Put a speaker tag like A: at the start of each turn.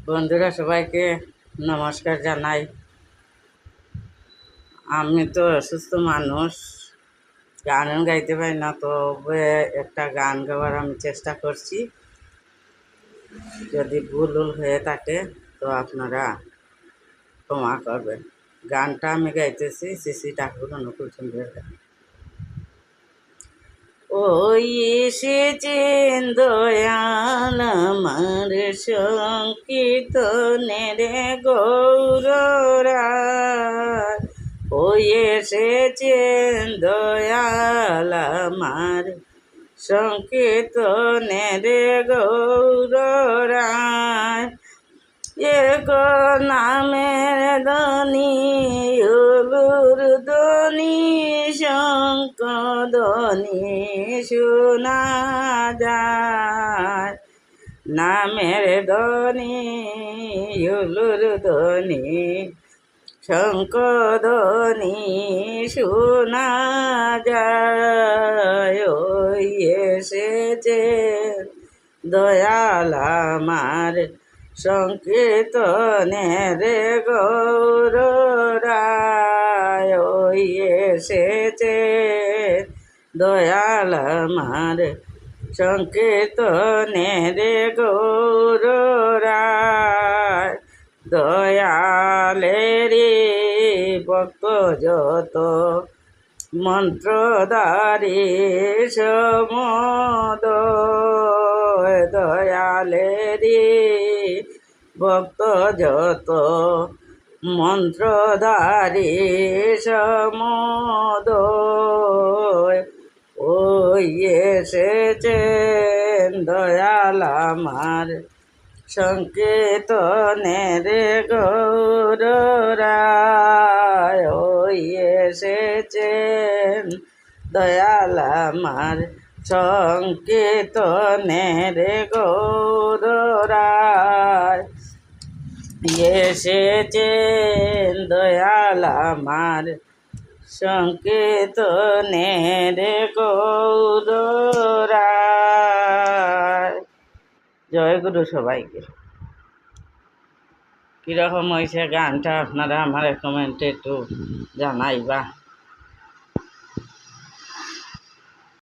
A: বন্ধুরা সবাইকে নমস্কার জানাই। আমি তো অসুস্থ মানুষ, গানও গাইতে পারি না, তবে একটা গান গাওয়ার আমি চেষ্টা করছি। যদি ভুল হয়ে থাকে তো আপনারা ক্ষমা করবেন। গানটা আমি গাইতেছি শ্রী শ্রী ঠাকুর অনুকূল চন্দ্রের গান। ওই এসেছেন দয়াল আমার সংকীর্তনের গৌররা, ওই এসেছেন দয়াল আমার সংকীর্তনের গৌররা, এক নামের ধনী উলুর ধনী শঙ্খ ধ্বনি শোনা যায়, নামের ধনী উলুর ধনী শঙ্খ ধ্বনি শোনা যায়। ওই এসেছে দয়াল আমার সংকীর্তনের গৌররা, ওই এসেছে দয়াল আমার সংকীর্তনের গৌররা, দয়ালেরি ভক্ত যত মন্ত্রধারী সমুদয়, দয়ালেরি ভক্ত যত মন্ত্রধারী সমুদয়, ওই এসেছেন দয়াল আমার সংকীর্তনের গৌররা, ওই এসেছেন দয়াল আমার সংকীর্তনের গৌররা, এসেছেন দয়াল আমার সংকীর্তনের গৌররা। জয় গুরু সবাইকে। কীরকম হয়েছে গানটা আপনারা আমার কমেন্টে একটু জানাইবা।